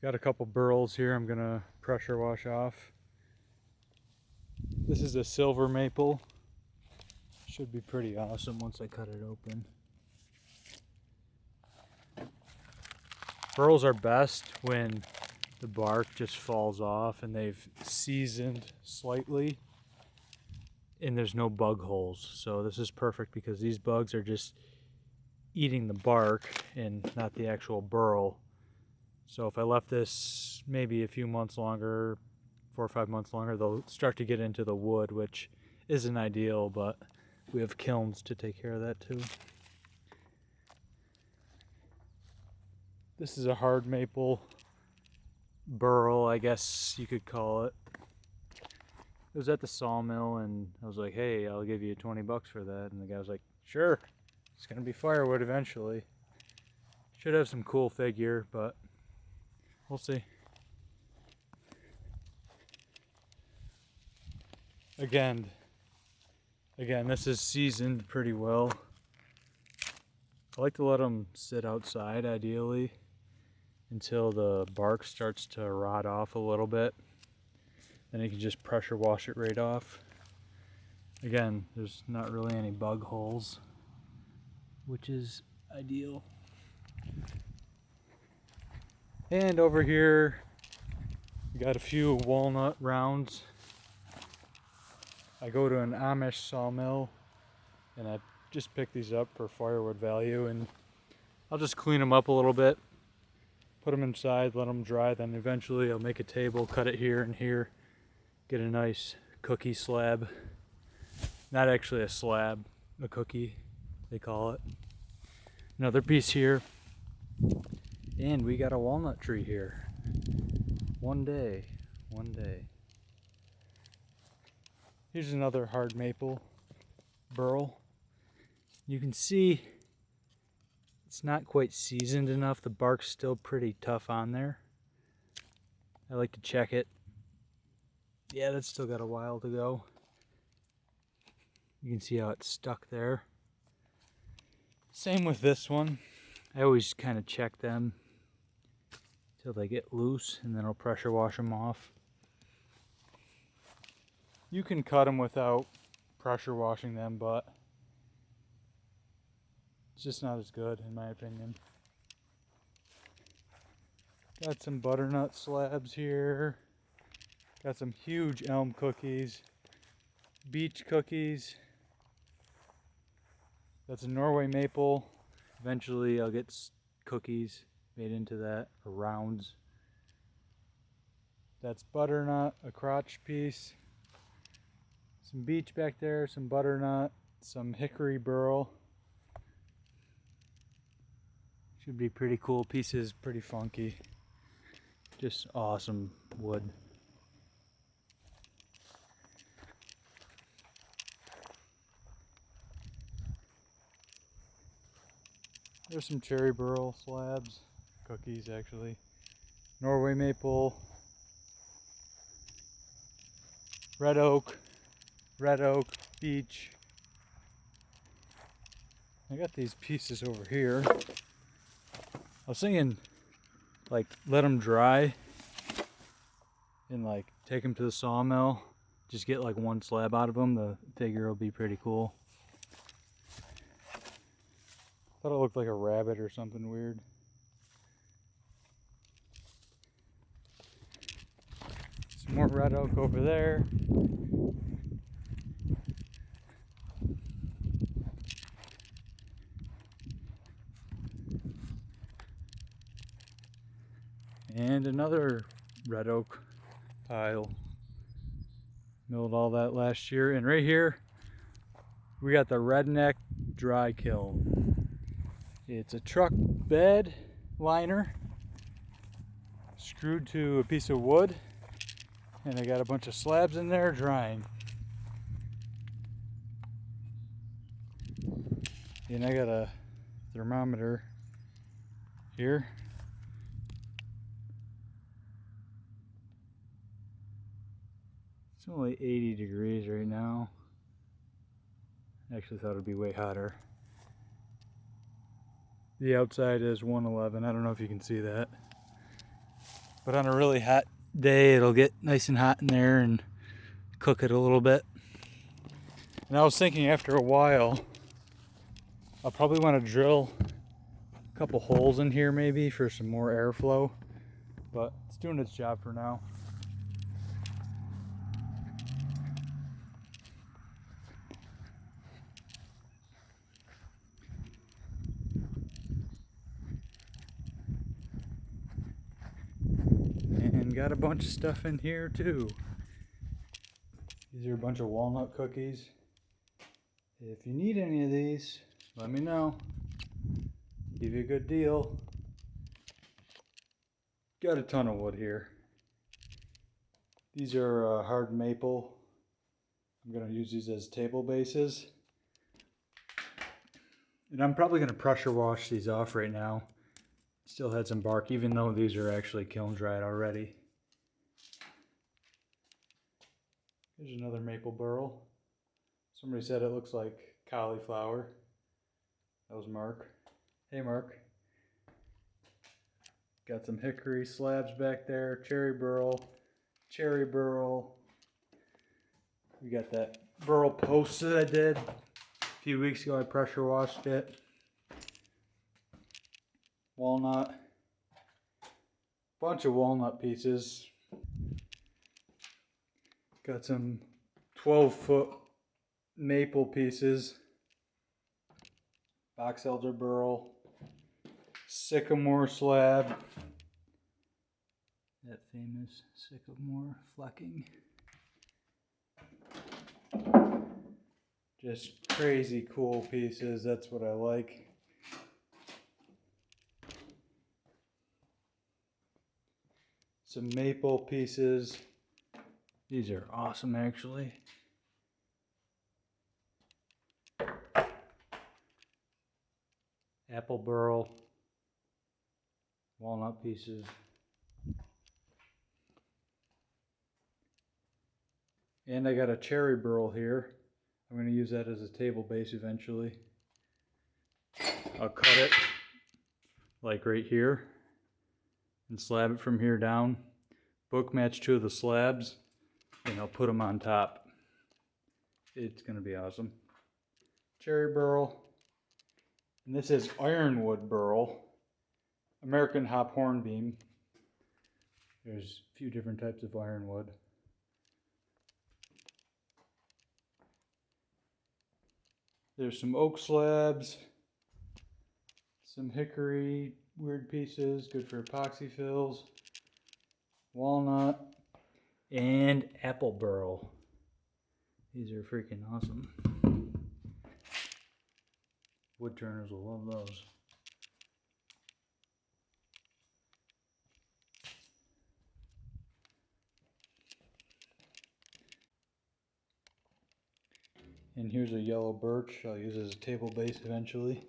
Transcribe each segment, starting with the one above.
Got a couple burls here I'm gonna pressure wash off. This is a silver maple. Should be pretty awesome once I cut it open. Burls are best when the bark just falls off and they've seasoned slightly and there's no bug holes. So this is perfect because these bugs are just eating the bark and not the actual burl. So if I left this maybe a few months longer, 4 or 5 months longer, they'll start to get into the wood, which isn't ideal, but we have kilns to take care of that too. This is a hard maple burl, I guess you could call it. It was at the sawmill and I was like, hey, I'll give you 20 bucks for that. And the guy was like, sure, it's gonna be firewood eventually. Should have some cool figure, but we'll see. Again, this is seasoned pretty well. I like to let them sit outside ideally until the bark starts to rot off a little bit. Then you can just pressure wash it right off. Again, there's not really any bug holes, which is ideal. And over here, we got a few walnut rounds. I go to an Amish sawmill and I just pick these up for firewood value, and I'll just clean them up a little bit, put them inside, let them dry, then eventually I'll make a table, cut it here and here, get a nice cookie slab. Not actually a slab, a cookie, they call it. Another piece here, and we got a walnut tree here. One day. Here's another hard maple, Burl. You can see it's not quite seasoned enough. The bark's still pretty tough on there. I like to check it. Yeah, that's still got a while to go. You can see how it's stuck there. Same with this one. I always kind of check them till they get loose, and then I'll pressure wash them off. You can cut them without pressure washing them, but it's just not as good in my opinion. Got some butternut slabs here. Got some huge elm cookies, beech cookies. That's a Norway maple. Eventually I'll get cookies made into that, or rounds. That's butternut, a crotch piece. Some beech back there, some butternut, some hickory burl. Should be pretty cool pieces, pretty funky. Just awesome wood. There's some cherry burl slabs, cookies actually. Norway maple, red oak, beech. I got these pieces over here. I was thinking, like, let them dry and like take them to the sawmill. Just get like one slab out of them. The figure will be pretty cool. Thought it looked like a rabbit or something weird. Some more red oak over there. And another red oak pile. Milled all that last year. And right here, we got the Redneck dry kiln. It's a truck bed liner screwed to a piece of wood, and I got a bunch of slabs in there drying. And I got a thermometer here. It's only 80 degrees right now. I actually thought it'd be way hotter. The outside is 111. I don't know if you can see that. But on a really hot day, it'll get nice and hot in there and cook it a little bit. And I was thinking after a while, I'll probably want to drill a couple holes in here maybe for some more airflow. But it's doing its job for now. And got a bunch of stuff in here too. These are a bunch of walnut cookies. If you need any of these, let me know. Give you a good deal. Got a ton of wood here. These are hard maple. I'm going to use these as table bases. And I'm probably going to pressure wash these off right now. Still had some bark, even though these are actually kiln dried already. Here's another maple burl. Somebody said it looks like cauliflower. That was Mark. Hey Mark. Got some hickory slabs back there, cherry burl. We got that burl post that I did a few weeks ago. I pressure washed it. Walnut. Bunch of walnut pieces. Got some 12-foot maple pieces. Box elder burl. Sycamore slab. That famous sycamore flecking. Just crazy cool pieces. That's what I like. Some maple pieces. These are awesome actually. Apple burl. Walnut pieces. And I got a cherry burl here. I'm going to use that as a table base eventually. I'll cut it like right here and slab it from here down. Book match two of the slabs and I'll put them on top. It's going to be awesome. Cherry burl. And this is ironwood burl. American hop hornbeam. There's a few different types of ironwood. There's some oak slabs, some hickory, weird pieces, good for epoxy fills, walnut, and apple burl. These are freaking awesome. Wood turners will love those. And here's a yellow birch I'll use as a table base eventually.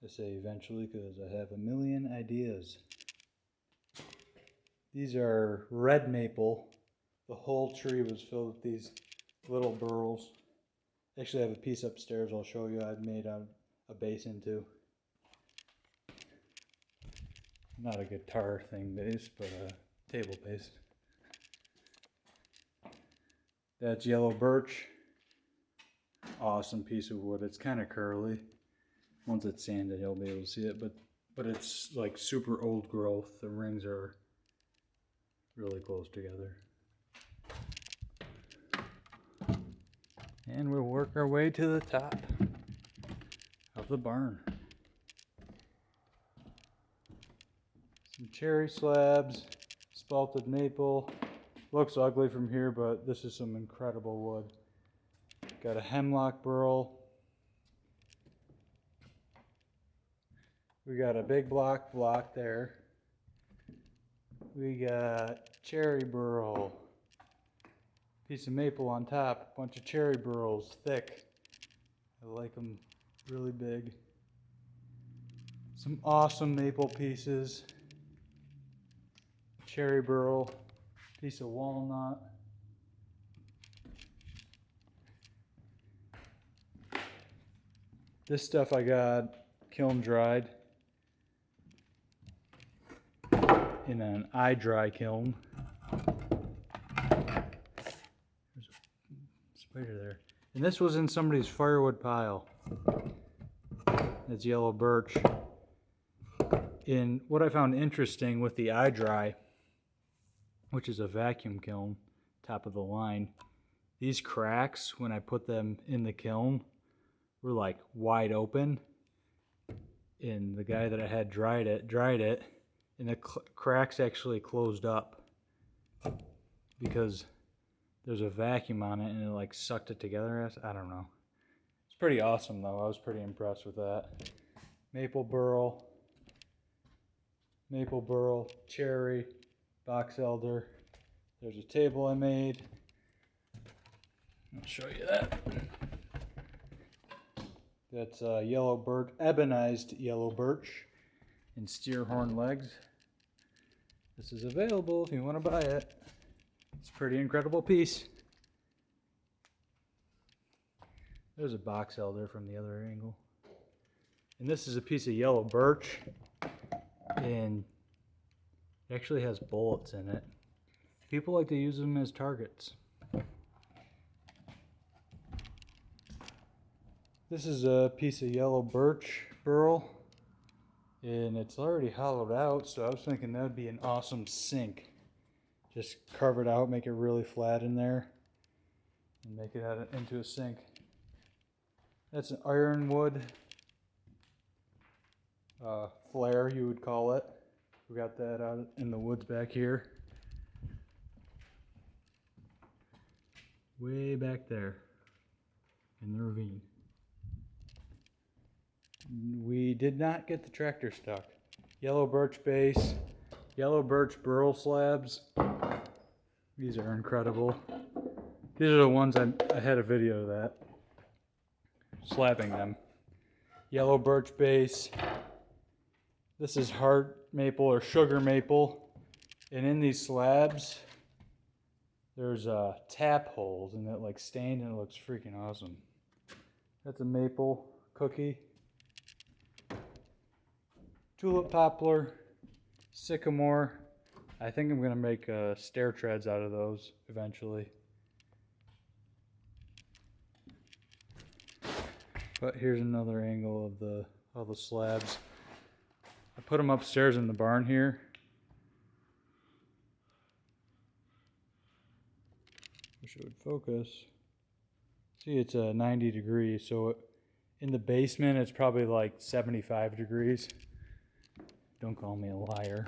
I say eventually because I have a million ideas. These are red maple. The whole tree was filled with these little burls. Actually, I have a piece upstairs I'll show you I've made a base into. Not a guitar thing base, but a table base. That's yellow birch. Awesome piece of wood. It's kind of curly. Once it's sanded, you'll be able to see it, but it's like super old growth. The rings are really close together. And we'll work our way to the top of the barn. Some cherry slabs, spalted maple. Looks ugly from here, but this is some incredible wood. Got a hemlock burl. We got a big block there. We got cherry burl. Piece of maple on top. Bunch of cherry burls, thick. I like them really big. Some awesome maple pieces. Cherry burl. Piece of walnut. This stuff I got kiln dried. in an eye dry kiln. There's a spider there. And this was in somebody's firewood pile. It's yellow birch. And what I found interesting with the eye dry, which is a vacuum kiln, top of the line, these cracks, when I put them in the kiln, were like wide open. And the guy that I had dried it, and the cracks actually closed up because there's a vacuum on it and it like sucked it together. I don't know. It's pretty awesome though. I was pretty impressed with that. Maple burl, cherry, box elder. There's a table I made. I'll show you that. That's yellow birch, ebonized yellow birch and steer horn legs. This is available if you want to buy it. It's a pretty incredible piece. There's a box elder from the other angle. And this is a piece of yellow birch, and it actually has bullets in it. People like to use them as targets. This is a piece of yellow birch burl, and it's already hollowed out, so I was thinking that would be an awesome sink. Just carve it out, make it really flat in there, and make it into a sink. That's an ironwood flare, you would call it. We got that out in the woods back here. Way back there in the ravine. We did not get the tractor stuck. Yellow birch base, yellow birch burl slabs. These are incredible. These are the ones I had a video of that. Slabbing them. Yellow birch base. This is hard maple or sugar maple. And in these slabs, there's tap holes and it like stained and it looks freaking awesome. That's a maple cookie. Tulip poplar, sycamore. I think I'm gonna make stair treads out of those eventually. But here's another angle of all the slabs. I put them upstairs in the barn here. Wish it would focus. See, it's 90 degrees, so in the basement it's probably like 75 degrees. Don't call me a liar.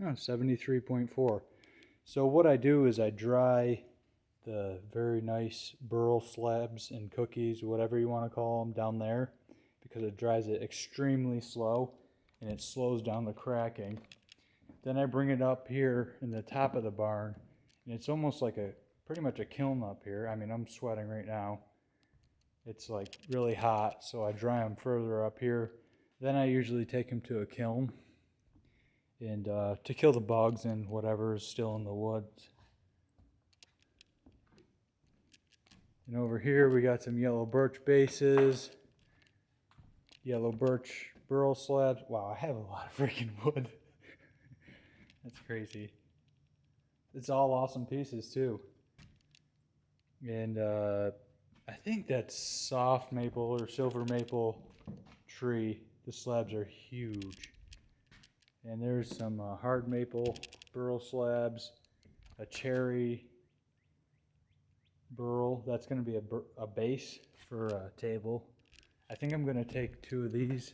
Oh, 73.4. So what I do is I dry the very nice burl slabs and cookies, whatever you want to call them, down there, because it dries it extremely slow and it slows down the cracking. Then I bring it up here in the top of the barn, and it's almost like pretty much a kiln up here. I mean, I'm sweating right now. It's like really hot, so I dry them further up here. Then I usually take them to a kiln and to kill the bugs and whatever is still in the woods. And over here we got some yellow birch bases, yellow birch burl slabs. Wow, I have a lot of freaking wood. That's crazy. It's all awesome pieces too. And I think that's soft maple or silver maple tree. The slabs are huge. And there's some hard maple burl slabs, a cherry burl. That's going to be a base for a table. I think I'm going to take two of these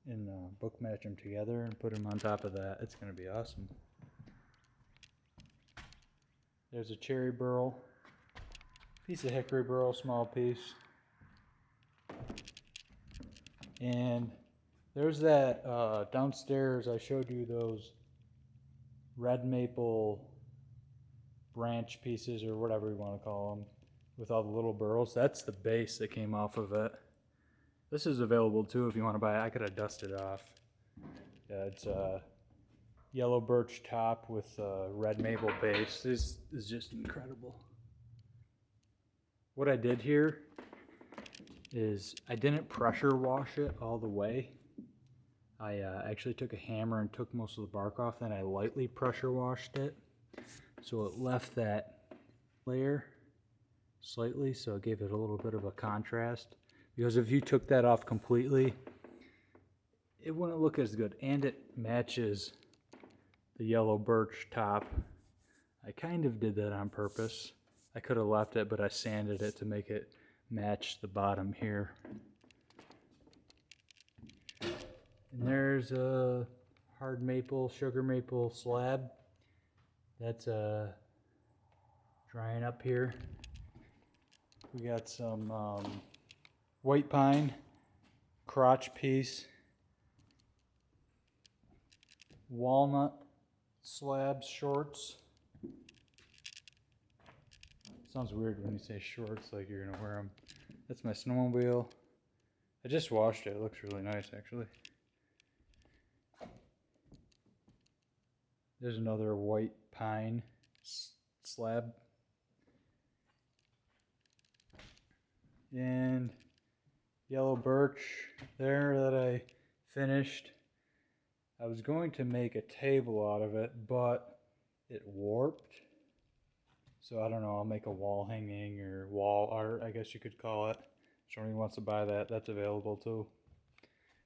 and book match them together and put them on top of that. It's going to be awesome. There's a cherry burl, piece of hickory burl, small piece. And there's that downstairs, I showed you those red maple branch pieces or whatever you want to call them with all the little burls. That's the base that came off of it. This is available too if you want to buy it. I could have dusted it off. Yeah, it's a yellow birch top with a red maple base. This is just incredible. What I did here is I didn't pressure wash it all the way. I actually took a hammer and took most of the bark off, then I lightly pressure washed it. So it left that layer slightly, so it gave it a little bit of a contrast. Because if you took that off completely, it wouldn't look as good, and it matches the yellow birch top. I kind of did that on purpose. I could have left it, but I sanded it to make it match the bottom here. And there's a hard maple, sugar maple slab. That's drying up here. We got some white pine, crotch piece, walnut slabs, shorts. Sounds weird when you say shorts, like you're gonna wear them. That's my snowmobile. I just washed it. It looks really nice, actually. There's another white pine slab. And yellow birch there that I finished. I was going to make a table out of it, but it warped. So I don't know, I'll make a wall hanging or wall art, I guess you could call it. If somebody wants to buy that, that's available too.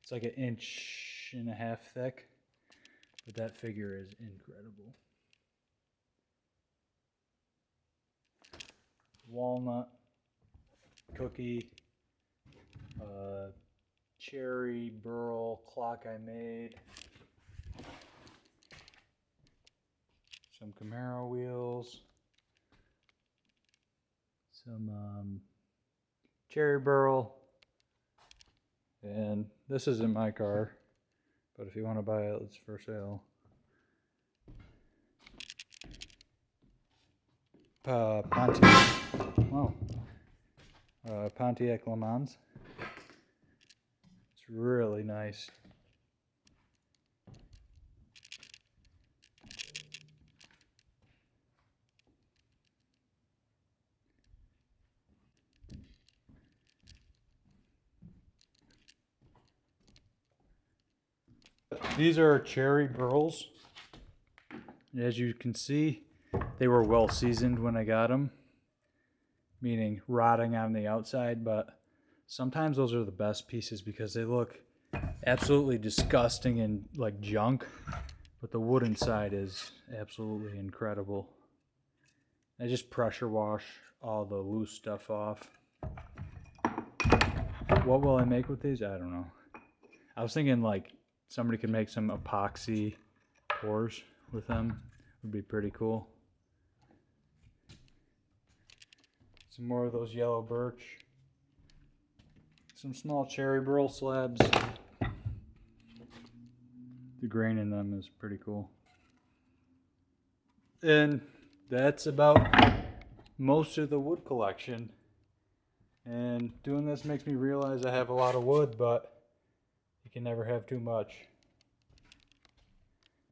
It's like 1.5 inches thick, but that figure is incredible. Walnut cookie, cherry Burl clock I made, some Camaro wheels, some cherry Burl, and this isn't my car, but if you want to buy it, it's for sale. Pontiac Le Mans. It's really nice. These are cherry Burls. As you can see, they were well seasoned when I got them, meaning rotting on the outside, but sometimes those are the best pieces because they look absolutely disgusting and like junk, but the wood inside is absolutely incredible. I just pressure wash all the loose stuff off. What will I make with these? I don't know. I was thinking like somebody could make some epoxy pours with them. Would be pretty cool. Some more of those yellow birch. Some small cherry Burl slabs. The grain in them is pretty cool. And that's about most of the wood collection. And doing this makes me realize I have a lot of wood, but you can never have too much.